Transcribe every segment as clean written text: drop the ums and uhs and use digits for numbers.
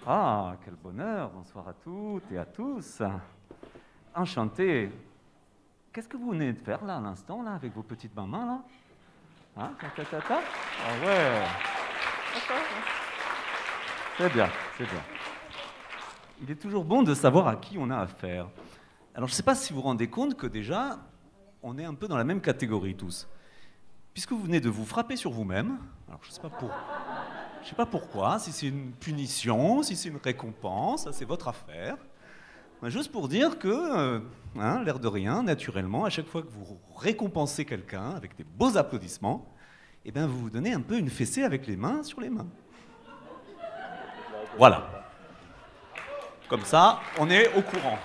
Ah, quel bonheur, bonsoir à toutes et à tous. Enchanté. Qu'est-ce que vous venez de faire là, à l'instant, là, avec vos petites mains là? Hein? Ah ouais. C'est bien, c'est bien. Il est toujours bon de savoir à qui on a affaire. Alors, je ne sais pas si vous vous rendez compte que déjà, on est un peu dans la même catégorie tous. Puisque vous venez de vous frapper sur vous-même, alors je ne sais pas je sais pas pourquoi, si c'est une punition, si c'est une récompense, ça c'est votre affaire. Mais juste pour dire que, l'air de rien, naturellement, à chaque fois que vous récompensez quelqu'un avec des beaux applaudissements, eh bien vous vous donnez un peu une fessée avec les mains sur les mains. Voilà. Comme ça, on est au courant.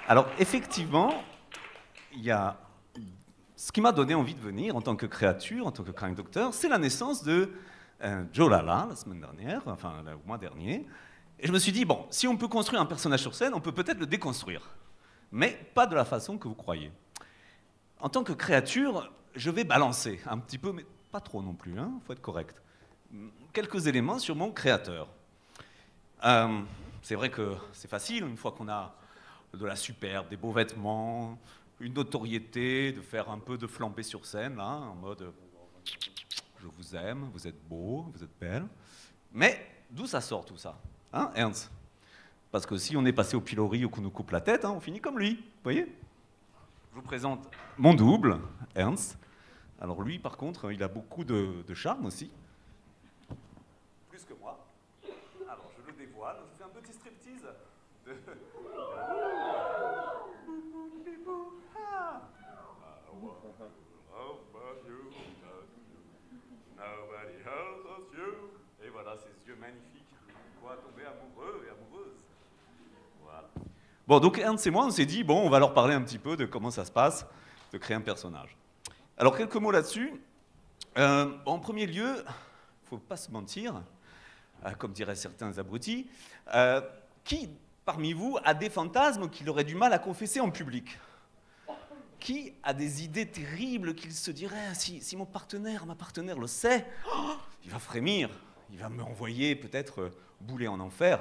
Alors effectivement, il y a ce qui m'a donné envie de venir en tant que créature, en tant que Crying Doctor, c'est la naissance de Joe Lala la semaine dernière, enfin le mois dernier. Et je me suis dit, bon, si on peut construire un personnage sur scène, on peut peut-être le déconstruire. Mais pas de la façon que vous croyez. En tant que créature, je vais balancer un petit peu, mais pas trop non plus, hein, faut être correct. Quelques éléments sur mon créateur. C'est vrai que c'est facile, une fois qu'on a de la superbe, des beaux vêtements, une notoriété, de faire un peu de flambée sur scène, là, en mode je vous aime, vous êtes beau, vous êtes belle. Mais d'où ça sort tout ça, hein, Ernst? Parce que si on est passé au pilori ou qu'on nous coupe la tête, hein, on finit comme lui, vous voyez? Je vous présente mon double, Ernst. Alors lui, par contre, il a beaucoup de charme aussi. Plus que moi. Alors je le dévoile, je fais un petit striptease de... Et voilà, ces yeux magnifiques, quoi, tomber amoureux et amoureuse. Voilà. Bon, donc Ernst et moi, on s'est dit, bon, on va leur parler un petit peu de comment ça se passe, de créer un personnage. Alors, quelques mots là-dessus. En premier lieu, il ne faut pas se mentir, comme diraient certains abrutis, qui, parmi vous, a des fantasmes qu'il aurait du mal à confesser en public? Qui a des idées terribles qu'il se dirait, si mon partenaire, ma partenaire le sait, il va frémir, il va me envoyer peut-être bouler en enfer.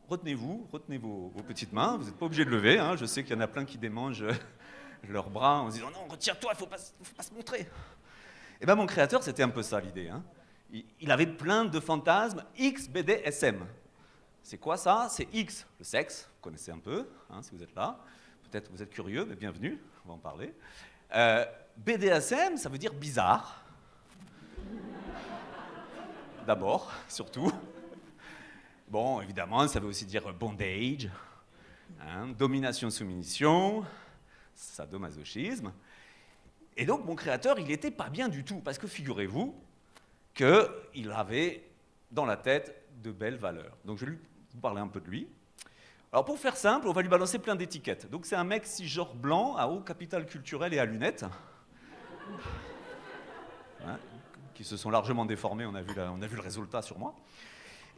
Retenez-vous, retenez vos petites mains, vous n'êtes pas obligé de lever, hein, je sais qu'il y en a plein qui démangent leurs bras en se disant « Non, retire-toi, il ne faut pas se montrer ». Eh bien mon créateur, c'était un peu ça l'idée. Hein. Il avait plein de fantasmes XBDSM. C'est quoi ça? C'est X, le sexe, vous connaissez un peu, hein, si vous êtes là. Peut-être vous êtes curieux, mais bienvenue, on va en parler. BDSM, ça veut dire bizarre. D'abord, surtout. Bon, évidemment, ça veut aussi dire bondage, hein, domination-soumission, sadomasochisme. Et donc, mon créateur, il n'était pas bien du tout, parce que figurez-vous qu'il avait dans la tête de belles valeurs. Donc, je vais vous parler un peu de lui. Alors pour faire simple, on va lui balancer plein d'étiquettes. Donc c'est un mec cisgenre blanc, à haut capital culturel et à lunettes, hein, qui se sont largement déformés, on a vu le résultat sur moi.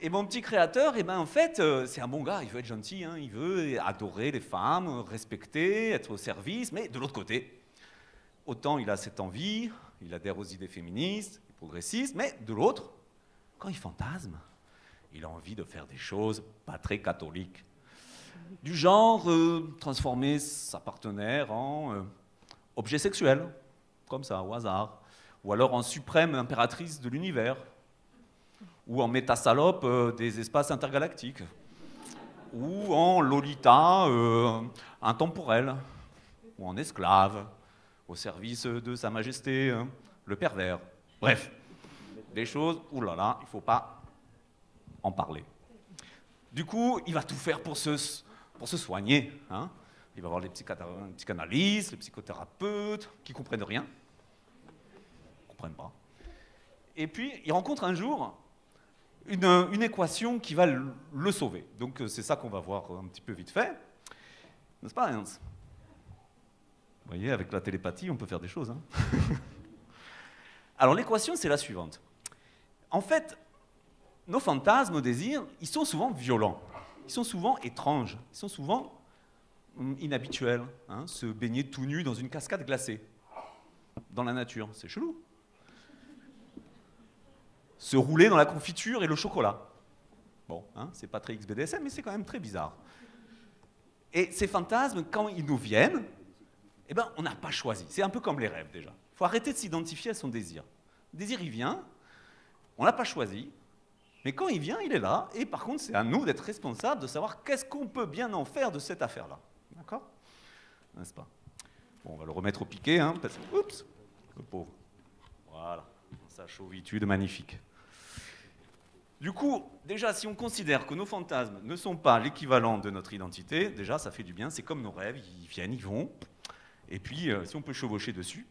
Et mon petit créateur, eh ben, en fait, c'est un bon gars, il veut être gentil, hein, il veut adorer les femmes, respecter, être au service, mais de l'autre côté, autant il a cette envie, il adhère aux idées féministes, progressistes, mais de l'autre, quand il fantasme, il a envie de faire des choses pas très catholiques. Du genre transformer sa partenaire en objet sexuel, comme ça, au hasard, ou alors en suprême impératrice de l'univers, ou en métasalope des espaces intergalactiques, ou en Lolita intemporelle, ou en esclave, au service de Sa Majesté, le pervers. Bref, des choses, oulala, il ne faut pas en parler. Du coup, il va tout faire pour se soigner. Hein. Il va voir les psychanalystes, les psychothérapeutes, qui ne comprennent rien. Ils ne comprennent pas. Et puis, il rencontre un jour une équation qui va le sauver. Donc, c'est ça qu'on va voir un petit peu vite fait. N'est-ce pas, Ernst? Vous voyez, avec la télépathie, on peut faire des choses. Hein. Alors, l'équation, c'est la suivante. En fait, nos fantasmes, nos désirs, ils sont souvent violents. Ils sont souvent étranges, ils sont souvent inhabituels. Hein, se baigner tout nu dans une cascade glacée, dans la nature, c'est chelou. se rouler dans la confiture et le chocolat. Bon, hein, c'est pas très XBDSM, mais c'est quand même très bizarre. Et ces fantasmes, quand ils nous viennent, eh ben, on n'a pas choisi. C'est un peu comme les rêves, déjà. Il faut arrêter de s'identifier à son désir. Le désir, il vient, on l'a pas choisi, mais quand il vient, il est là, et par contre, c'est à nous d'être responsables, de savoir qu'est-ce qu'on peut bien en faire de cette affaire-là. D'accord? N'est-ce pas? Bon, on va le remettre au piquet, hein, parce que, oups, le pauvre. Voilà, sa chauvitude magnifique. Du coup, déjà, si on considère que nos fantasmes ne sont pas l'équivalent de notre identité, déjà, ça fait du bien, c'est comme nos rêves, ils viennent, ils vont, et puis, si on peut chevaucher dessus,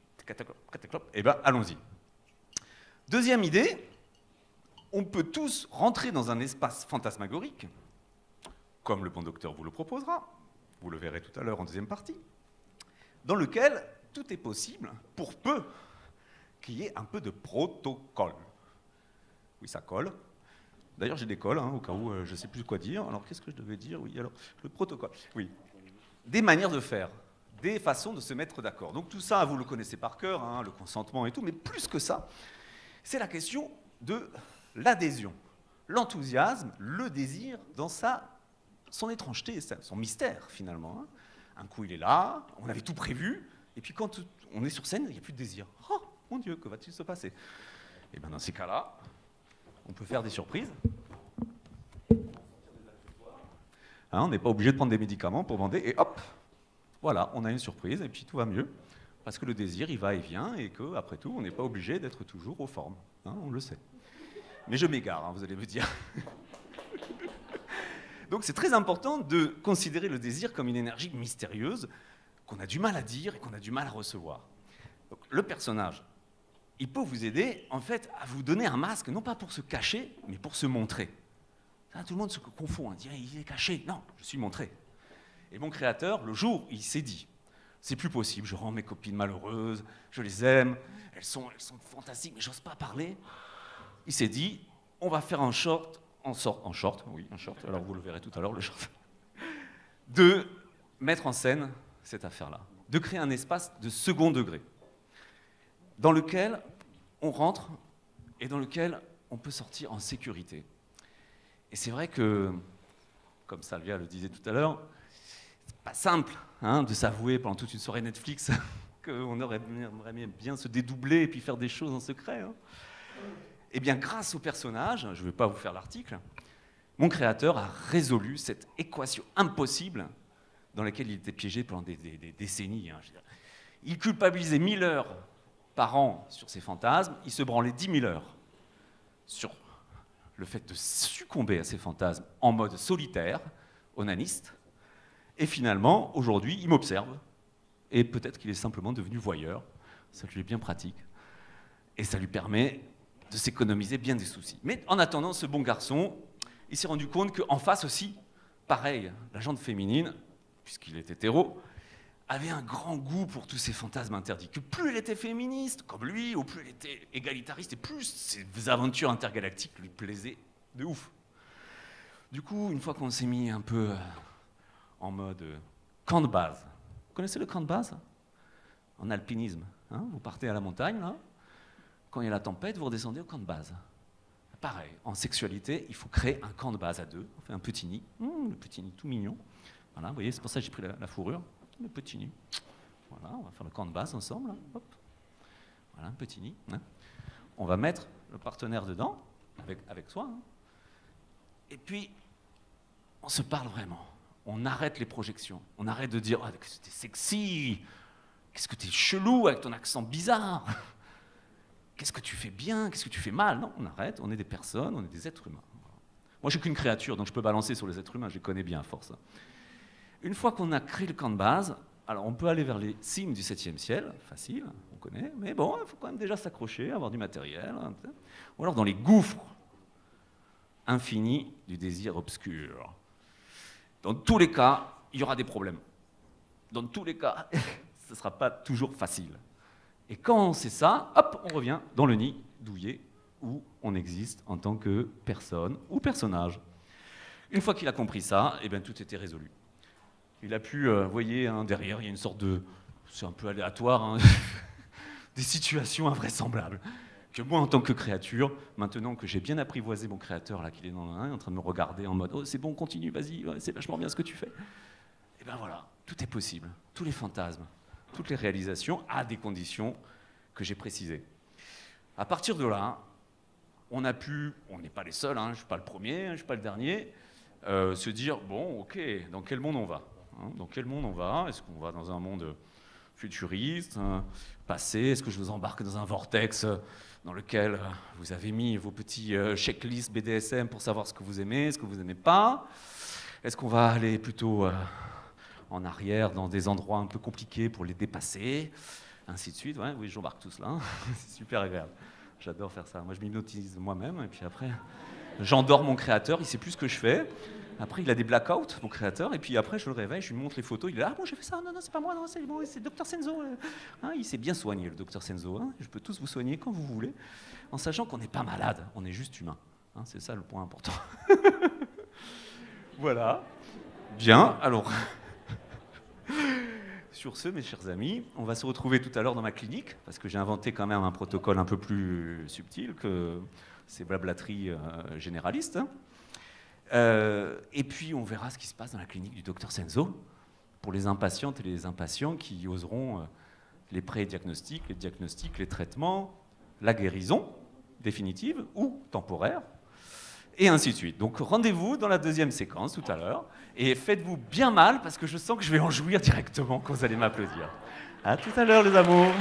eh ben, allons-y. Deuxième idée, on peut tous rentrer dans un espace fantasmagorique, comme le bon docteur vous le proposera, vous le verrez tout à l'heure en deuxième partie, dans lequel tout est possible, pour peu qu'il y ait un peu de protocole. Oui, ça colle. D'ailleurs, j'ai des colles, hein, au cas où je ne sais plus quoi dire. Alors, qu'est-ce que je devais dire? Oui, alors, le protocole. Oui. Des manières de faire, des façons de se mettre d'accord. Donc, tout ça, vous le connaissez par cœur, hein, le consentement et tout, mais plus que ça, c'est la question de l'adhésion, l'enthousiasme, le désir dans son étrangeté, son mystère, finalement. Hein. Un coup, il est là, on avait tout prévu, et puis quand on est sur scène, il n'y a plus de désir. Oh, mon Dieu, que va-t-il se passer? Et bien, dans ces cas-là, on peut faire des surprises. Hein, on n'est pas obligé de prendre des médicaments pour bander, et hop, voilà, on a une surprise, et puis tout va mieux. Parce que le désir, il va et vient, et qu'après tout, on n'est pas obligé d'être toujours aux formes. Hein, on le sait. Mais je m'égare, hein, vous allez me dire. Donc c'est très important de considérer le désir comme une énergie mystérieuse qu'on a du mal à dire et qu'on a du mal à recevoir. Donc, le personnage, il peut vous aider, en fait, à vous donner un masque, non pas pour se cacher, mais pour se montrer. Ça, tout le monde se confond, hein, dit, il est caché. Non, je suis montré. Et mon créateur, le jour, il s'est dit, c'est plus possible, je rends mes copines malheureuses, je les aime, elles sont fantastiques, mais j'ose pas parler. Il s'est dit, on va faire un short, alors vous le verrez tout à l'heure, le short, de mettre en scène cette affaire-là, de créer un espace de second degré, dans lequel on rentre et dans lequel on peut sortir en sécurité. Et c'est vrai que, comme Salvia le disait tout à l'heure, c'est pas simple hein, de s'avouer pendant toute une soirée Netflix qu'on aurait bien se dédoubler et puis faire des choses en secret. Hein. Eh bien, grâce au personnage, je ne vais pas vous faire l'article, mon créateur a résolu cette équation impossible dans laquelle il était piégé pendant des décennies. Hein, il culpabilisait 1000 heures par an sur ses fantasmes, il se branlait 10 000 heures sur le fait de succomber à ses fantasmes en mode solitaire, onaniste, et finalement, aujourd'hui, il m'observe, et peut-être qu'il est simplement devenu voyeur, ça lui est bien pratique, et ça lui permet de s'économiser bien des soucis. Mais en attendant, ce bon garçon, il s'est rendu compte qu'en face aussi, pareil, la gente féminine, puisqu'il est hétéro, avait un grand goût pour tous ces fantasmes interdits. Que plus elle était féministe, comme lui, ou plus elle était égalitariste, et plus ces aventures intergalactiques lui plaisaient de ouf. Du coup, une fois qu'on s'est mis un peu en mode camp de base, vous connaissez le camp de base? En alpinisme, hein, vous partez à la montagne, là. Quand il y a la tempête, vous redescendez au camp de base. Pareil, en sexualité, il faut créer un camp de base à deux. On fait un petit nid, le petit nid tout mignon. Voilà, vous voyez, c'est pour ça que j'ai pris la fourrure. Le petit nid. Voilà, on va faire le camp de base ensemble. Hein. Hop. Voilà, un petit nid. Hein. On va mettre le partenaire dedans, avec soi. Hein. Et puis, on se parle vraiment. On arrête les projections. On arrête de dire oh, « que c'était sexy, qu'est-ce que t'es chelou avec ton accent bizarre !» Qu'est-ce que tu fais bien? Qu'est-ce que tu fais mal? Non, on arrête, on est des personnes, on est des êtres humains. Moi, je suis qu'une créature, donc je peux balancer sur les êtres humains, je les connais bien à force. Une fois qu'on a créé le camp de base, alors on peut aller vers les cimes du 7e ciel, facile, on connaît, mais bon, il faut quand même déjà s'accrocher, avoir du matériel. Ou alors dans les gouffres infinis du désir obscur. Dans tous les cas, il y aura des problèmes. Dans tous les cas, ce ne sera pas toujours facile. Et quand on sait ça, hop, on revient dans le nid douillet où on existe en tant que personne ou personnage. Une fois qu'il a compris ça, eh bien, tout était résolu. Il a pu, vous voyez, hein, derrière, il y a une sorte de... C'est un peu aléatoire, hein, des situations invraisemblables. que moi, en tant que créature, maintenant que j'ai bien apprivoisé mon créateur, là, qu'il est en train de me regarder en mode « Oh, c'est bon, continue, vas-y, ouais, c'est vachement bien ce que tu fais », et ben voilà, tout est possible. Tous les fantasmes, toutes les réalisations, à des conditions que j'ai précisées. À partir de là, on a pu, on n'est pas les seuls, hein, je ne suis pas le premier, je ne suis pas le dernier, se dire « Bon, ok, dans quel monde on va hein, dans quel monde on va? Est-ce qu'on va dans un monde futuriste, passé? Est-ce que je vous embarque dans un vortex dans lequel vous avez mis vos petits checklists BDSM pour savoir ce que vous aimez, ce que vous n'aimez pas? Est-ce qu'on va aller plutôt en arrière, dans des endroits un peu compliqués pour les dépasser, ainsi de suite. Ouais, oui, j'embarque tout cela, hein. C'est super agréable. J'adore faire ça. Moi, je m'hypnotise moi-même, et puis après, j'endors mon créateur, il sait plus ce que je fais. Après, il a des blackouts, mon créateur, et puis après, je le réveille, je lui montre les photos, il est là, ah bon, j'ai fait ça, non, non, c'est pas moi, non, c'est bon, c'est Dr Senzo. Hein, il s'est bien soigné, le Dr Senzo. Hein. Je peux tous vous soigner quand vous voulez, en sachant qu'on n'est pas malade, on est juste humain. Hein, c'est ça le point important. Voilà. Bien, alors... Sur ce, mes chers amis, on va se retrouver tout à l'heure dans ma clinique, parce que j'ai inventé quand même un protocole un peu plus subtil que ces blablateries généralistes. Et puis, on verra ce qui se passe dans la clinique du Dr Senzo, pour les impatientes et les impatients qui oseront les pré-diagnostics, les diagnostics, les traitements, la guérison définitive ou temporaire, et ainsi de suite. Donc rendez-vous dans la deuxième séquence tout à l'heure, et faites-vous bien mal, parce que je sens que je vais en jouir directement quand vous allez m'applaudir. À tout à l'heure, les amours.